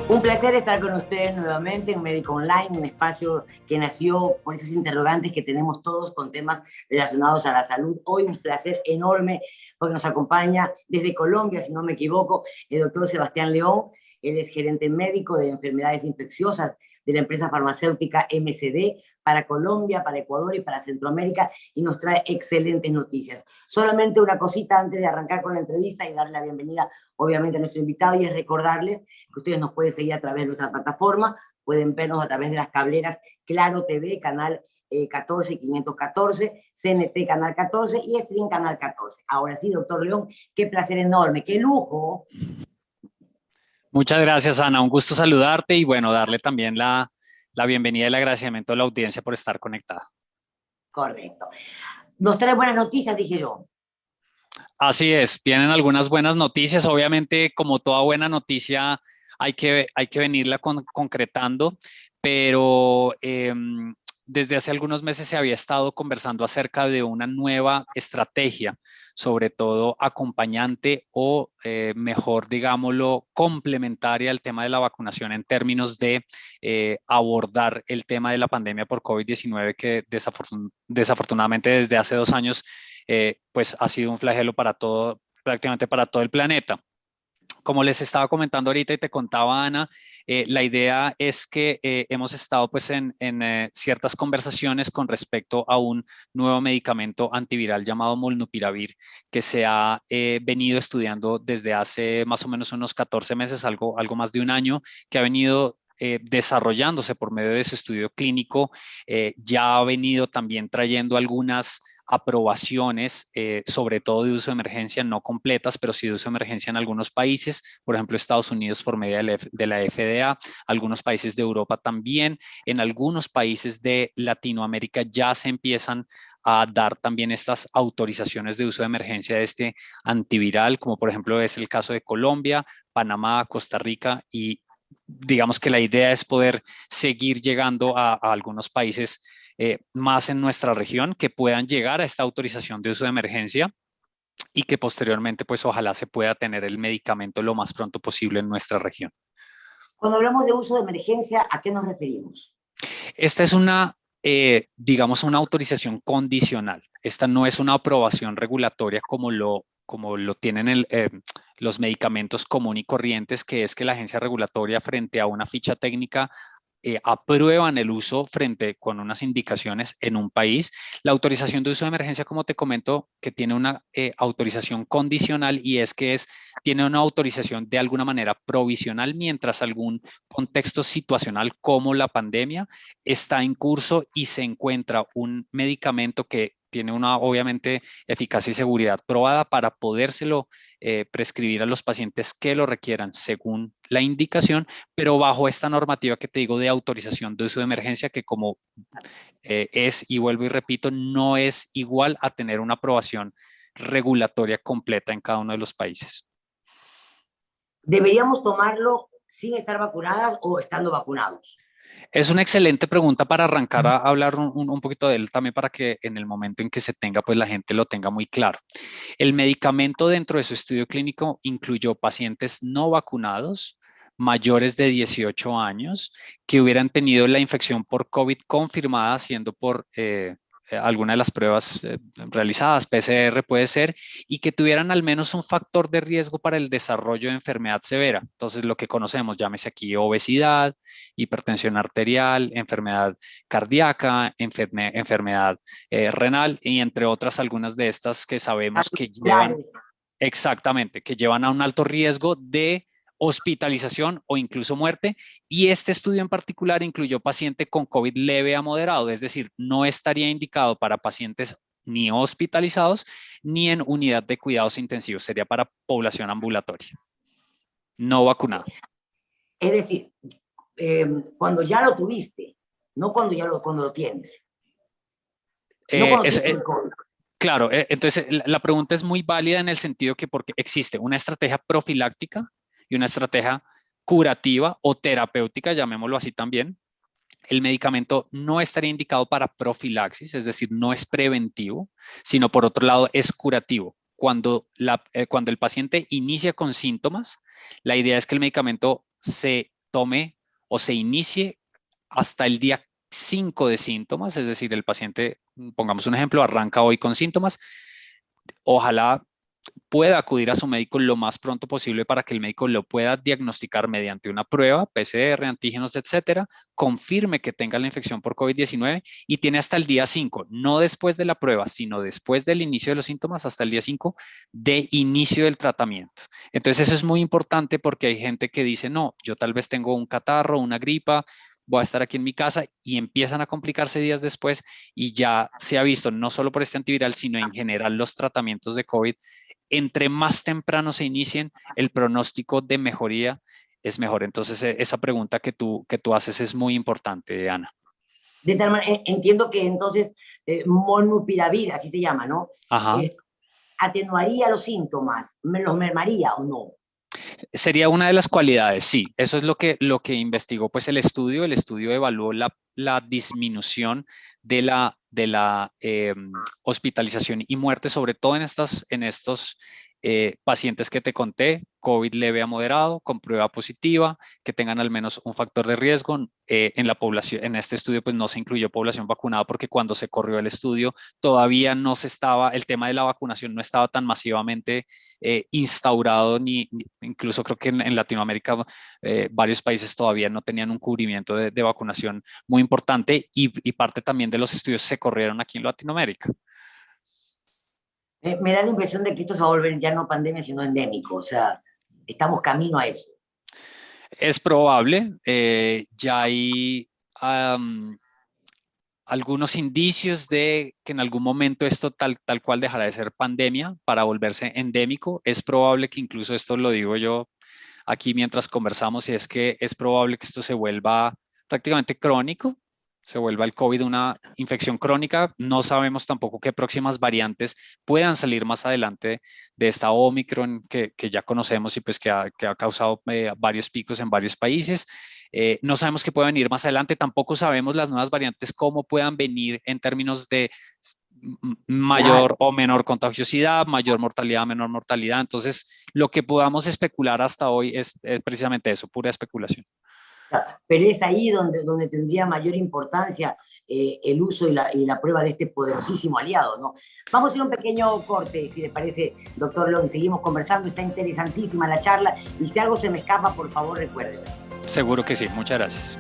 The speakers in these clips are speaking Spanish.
Un placer estar con ustedes nuevamente en Médico Online, un espacio que nació por esas interrogantes que tenemos todos con temas relacionados a la salud. Hoy un placer enorme porque nos acompaña desde Colombia, si no me equivoco, el doctor Sebastián León. Él es gerente médico de enfermedades infecciosas de la empresa farmacéutica MSD para Colombia, para Ecuador y para Centroamérica, y nos trae excelentes noticias. Solamente una cosita antes de arrancar con la entrevista y darle la bienvenida, obviamente, a nuestro invitado, y es recordarles que ustedes nos pueden seguir a través de nuestra plataforma, pueden vernos a través de las cableras Claro TV, canal 14 514, CNT canal 14 y Stream canal 14. Ahora sí, doctor León, qué placer enorme, qué lujo. Muchas gracias, Ana. Un gusto saludarte y bueno, darle también la bienvenida y el agradecimiento a la audiencia por estar conectada. Correcto. Nos trae buenas noticias, dije yo. Así es, vienen algunas buenas noticias. Obviamente, como toda buena noticia, hay que venirla concretando, pero desde hace algunos meses se había estado conversando acerca de una nueva estrategia, sobre todo acompañante o mejor, digámoslo, complementaria al tema de la vacunación en términos de abordar el tema de la pandemia por COVID-19 que desafortunadamente desde hace 2 años pues ha sido un flagelo para todo, prácticamente para todo el planeta. Como les estaba comentando ahorita y te contaba, Ana, la idea es que hemos estado pues en ciertas conversaciones con respecto a un nuevo medicamento antiviral llamado Molnupiravir, que se ha venido estudiando desde hace más o menos unos 14 meses, algo más de un año, que ha venido desarrollándose por medio de su estudio clínico, ya ha venido también trayendo algunas aprobaciones, sobre todo de uso de emergencia, no completas, pero sí de uso de emergencia en algunos países, por ejemplo, Estados Unidos por medio de la FDA, algunos países de Europa también, en algunos países de Latinoamérica ya se empiezan a dar también estas autorizaciones de uso de emergencia de este antiviral, como por ejemplo es el caso de Colombia, Panamá, Costa Rica y digamos que la idea es poder seguir llegando a algunos países más en nuestra región que puedan llegar a esta autorización de uso de emergencia y que posteriormente pues ojalá se pueda tener el medicamento lo más pronto posible en nuestra región. Cuando hablamos de uso de emergencia, ¿a qué nos referimos? Esta es una, digamos, una autorización condicional. Esta no es una aprobación regulatoria como lo tienen los medicamentos común y corrientes, que es que la agencia regulatoria frente a una ficha técnica aprueban el uso frente con unas indicaciones en un país. La autorización de uso de emergencia, como te comento, que tiene una autorización condicional y es que tiene una autorización de alguna manera provisional mientras algún contexto situacional como la pandemia está en curso y se encuentra un medicamento que tiene una, obviamente, eficacia y seguridad probada para podérselo prescribir a los pacientes que lo requieran según la indicación, pero bajo esta normativa que te digo de autorización de uso de emergencia, que como es, y vuelvo y repito, no es igual a tener una aprobación regulatoria completa en cada uno de los países. ¿Deberíamos tomarlo sin estar vacunadas o estando vacunados? Es una excelente pregunta para arrancar a hablar un poquito de él también para que en el momento en que se tenga, pues la gente lo tenga muy claro. El medicamento dentro de su estudio clínico incluyó pacientes no vacunados, mayores de 18 años, que hubieran tenido la infección por COVID confirmada, siendo por alguna de las pruebas realizadas, PCR puede ser, y que tuvieran al menos un factor de riesgo para el desarrollo de enfermedad severa. Entonces, lo que conocemos, llámese aquí obesidad, hipertensión arterial, enfermedad cardíaca, enfermedad renal y entre otras algunas de estas que sabemos que llevan, exactamente, que llevan a un alto riesgo de hospitalización o incluso muerte. Y este estudio en particular incluyó paciente con COVID leve a moderado, es decir, no estaría indicado para pacientes ni hospitalizados ni en unidad de cuidados intensivos, sería para población ambulatoria, no vacunada. Es decir, cuando ya lo tuviste, no cuando lo tienes. No cuando tienes el COVID. Claro, entonces la pregunta es muy válida en el sentido que porque existe una estrategia profiláctica y una estrategia curativa o terapéutica, llamémoslo así también. El medicamento no estaría indicado para profilaxis, es decir, no es preventivo, sino por otro lado es curativo. Cuando el paciente inicia con síntomas, la idea es que el medicamento se tome o se inicie hasta el día 5 de síntomas, es decir, el paciente, pongamos un ejemplo, arranca hoy con síntomas, ojalá pueda acudir a su médico lo más pronto posible para que el médico lo pueda diagnosticar mediante una prueba, PCR, antígenos, etcétera, confirme que tenga la infección por COVID-19 y tiene hasta el día 5, no después de la prueba, sino después del inicio de los síntomas, hasta el día 5 de inicio del tratamiento. Entonces eso es muy importante porque hay gente que dice, no, yo tal vez tengo un catarro, una gripa, voy a estar aquí en mi casa y empiezan a complicarse días después y ya se ha visto no solo por este antiviral, sino en general los tratamientos de COVID entre más temprano se inicien, el pronóstico de mejoría es mejor. Entonces, esa pregunta que tú haces es muy importante, Ana. De tal manera, entiendo que entonces molnupiravir, así se llama, ¿no? Ajá. ¿Atenuaría los síntomas? ¿Me los mermaría o no? Sería una de las cualidades, sí. Eso es lo que investigó pues el estudio. El estudio evaluó la disminución de la hospitalización y muerte, sobre todo en estos pacientes que te conté, COVID leve a moderado, con prueba positiva, que tengan al menos un factor de riesgo. En la población, en este estudio pues no se incluyó población vacunada porque cuando se corrió el estudio todavía no se estaba, el tema de la vacunación no estaba tan masivamente instaurado, incluso creo que en Latinoamérica varios países todavía no tenían un cubrimiento de vacunación muy importante y parte también de los estudios se corrieron aquí en Latinoamérica. Me da la impresión de que esto se va a volver ya no pandemia, sino endémico. O sea, estamos camino a eso. Es probable, ya hay algunos indicios de que en algún momento esto tal cual dejará de ser pandemia para volverse endémico. Es probable que incluso esto lo digo yo aquí mientras conversamos, y es que es probable que esto se vuelva prácticamente crónico, se vuelva el COVID una infección crónica. No sabemos tampoco qué próximas variantes puedan salir más adelante de esta Omicron que ya conocemos y pues que ha causado varios picos en varios países. No sabemos qué puede venir más adelante, tampoco sabemos las nuevas variantes cómo puedan venir en términos de mayor o menor contagiosidad, mayor mortalidad, menor mortalidad. Entonces, lo que podamos especular hasta hoy es precisamente eso, pura especulación. Pero es ahí donde tendría mayor importancia el uso y la prueba de este poderosísimo aliado, ¿no? Vamos a hacer un pequeño corte, si les parece, doctor Long, seguimos conversando, está interesantísima la charla, y si algo se me escapa, por favor, recuérdenme. Seguro que sí, muchas gracias.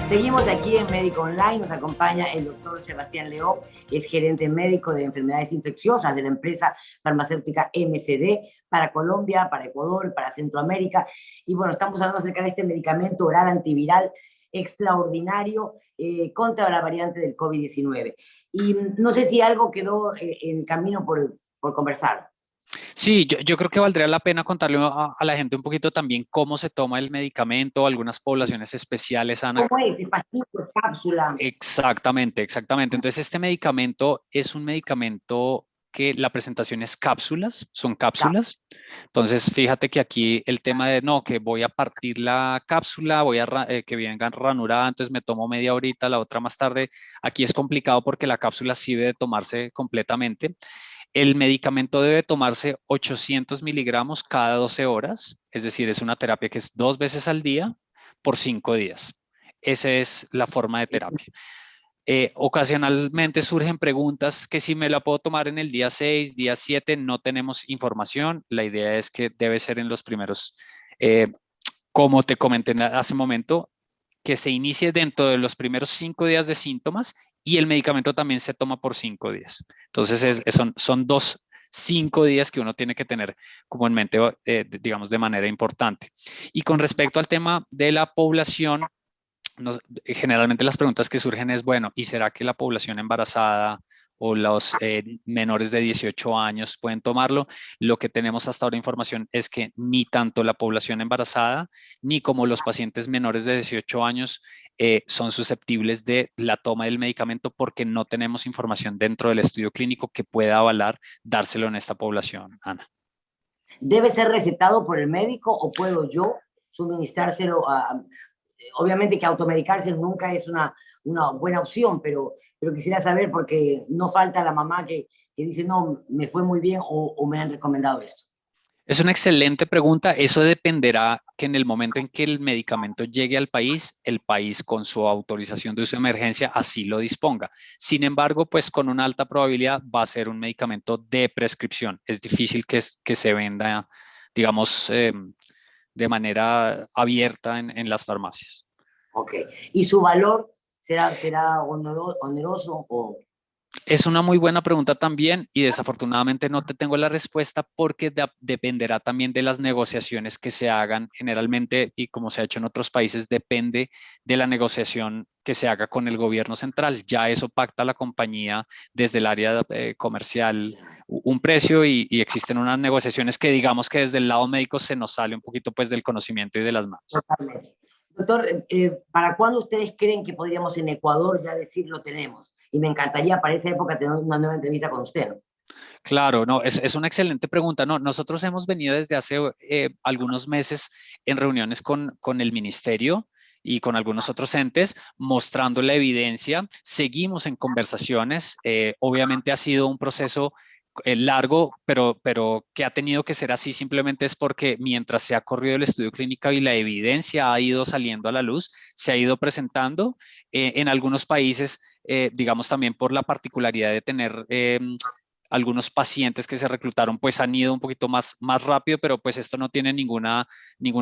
Seguimos aquí en Médico Online, nos acompaña el doctor Sebastián Leó, es gerente médico de enfermedades infecciosas de la empresa farmacéutica MSD para Colombia, para Ecuador, para Centroamérica. Y bueno, estamos hablando acerca de este medicamento oral antiviral extraordinario contra la variante del COVID-19. Y no sé si algo quedó en camino por conversar. Sí, yo creo que valdría la pena contarle a la gente un poquito también cómo se toma el medicamento, algunas poblaciones especiales, Ana. ¿Cómo es? ¿Es pastilla, cápsula? Exactamente, exactamente. Entonces, este medicamento es un medicamento que la presentación es cápsulas, son cápsulas. Entonces, fíjate que aquí el tema de no, que voy a partir la cápsula, voy a que venga ranurada, entonces me tomo media horita, la otra más tarde. Aquí es complicado porque la cápsula sí debe tomarse completamente. El medicamento debe tomarse 800 miligramos cada 12 horas, es decir, es una terapia que es 2 veces al día por 5 días. Esa es la forma de terapia. Ocasionalmente surgen preguntas que si me la puedo tomar en el día 6, día 7, no tenemos información. La idea es que debe ser en los primeros, como te comenté hace un momento, que se inicie dentro de los primeros 5 días de síntomas y el medicamento también se toma por 5 días. Entonces, son 5 días que uno tiene que tener como en mente, digamos, de manera importante. Y con respecto al tema de la población, generalmente las preguntas que surgen es, bueno, ¿y será que la población embarazada o los menores de 18 años pueden tomarlo? Lo que tenemos hasta ahora información es que ni tanto la población embarazada ni como los pacientes menores de 18 años son susceptibles de la toma del medicamento porque no tenemos información dentro del estudio clínico que pueda avalar dárselo en esta población, Ana. ¿Debe ser recetado por el médico o puedo yo suministrárselo obviamente que automedicarse nunca es una buena opción, pero quisiera saber porque no falta la mamá que dice, no, me fue muy bien o me han recomendado esto. Es una excelente pregunta. Eso dependerá que en el momento en que el medicamento llegue al país, el país con su autorización de uso de emergencia así lo disponga. Sin embargo, pues con una alta probabilidad va a ser un medicamento de prescripción. Es difícil que se venda, digamos, de manera abierta en las farmacias. Ok. ¿Y su valor será oneroso o...? Es una muy buena pregunta también y desafortunadamente no te tengo la respuesta porque dependerá también de las negociaciones que se hagan generalmente y como se ha hecho en otros países depende de la negociación que se haga con el gobierno central. Ya eso pacta la compañía desde el área comercial un precio y existen unas negociaciones que digamos que desde el lado médico se nos sale un poquito pues del conocimiento y de las manos. Totalmente. Doctor, ¿para cuándo ustedes creen que podríamos en Ecuador ya decir lo tenemos? Y me encantaría para esa época tener una nueva entrevista con usted, ¿no? Claro, no, es una excelente pregunta. No, nosotros hemos venido desde hace algunos meses en reuniones con el ministerio y con algunos otros entes mostrando la evidencia. Seguimos en conversaciones. Obviamente ha sido un proceso largo, pero que ha tenido que ser así simplemente es porque mientras se ha corrido el estudio clínico y la evidencia ha ido saliendo a la luz, se ha ido presentando en algunos países, digamos también por la particularidad de tener algunos pacientes que se reclutaron pues han ido un poquito más rápido, pero pues esto no tiene ninguna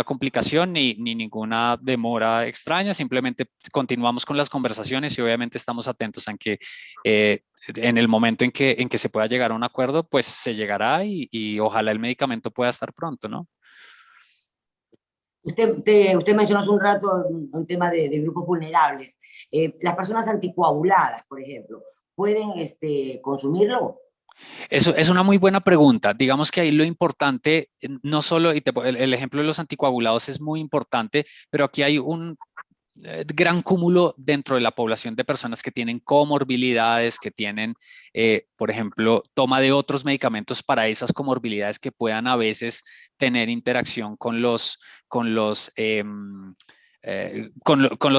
complicación ni ninguna demora extraña, simplemente continuamos con las conversaciones y obviamente estamos atentos en que en el momento en que se pueda llegar a un acuerdo, pues se llegará y ojalá el medicamento pueda estar pronto, ¿no? Usted mencionó hace un rato un tema de grupos vulnerables. Las personas anticoaguladas, por ejemplo, ¿pueden consumirlo? Eso es una muy buena pregunta. Digamos que ahí lo importante, no solo, el ejemplo de los anticoagulados es muy importante, pero aquí hay un gran cúmulo dentro de la población de personas que tienen comorbilidades, que tienen, por ejemplo, toma de otros medicamentos para esas comorbilidades que puedan a veces tener interacción con los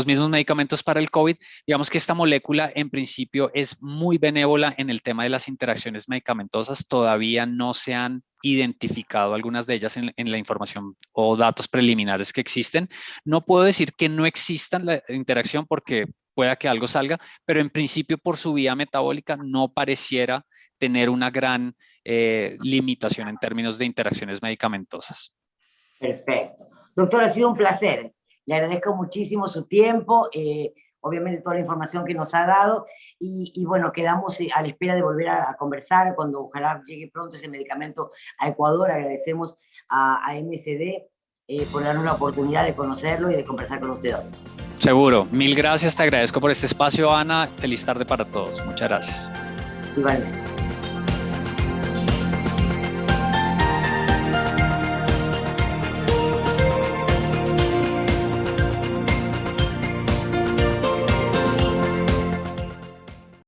mismos medicamentos para el COVID. Digamos que esta molécula en principio es muy benévola en el tema de las interacciones medicamentosas. Todavía no se han identificado algunas de ellas en la información o datos preliminares que existen. No puedo decir que no existan la interacción porque pueda que algo salga, pero en principio por su vía metabólica no pareciera tener una gran limitación en términos de interacciones medicamentosas. Perfecto. Doctor, ha sido un placer. Le agradezco muchísimo su tiempo, obviamente toda la información que nos ha dado y bueno, quedamos a la espera de volver a conversar cuando ojalá llegue pronto ese medicamento a Ecuador. Agradecemos a MSD por darnos la oportunidad de conocerlo y de conversar con usted. Seguro. Mil gracias. Te agradezco por este espacio, Ana. Feliz tarde para todos. Muchas gracias. Igualmente.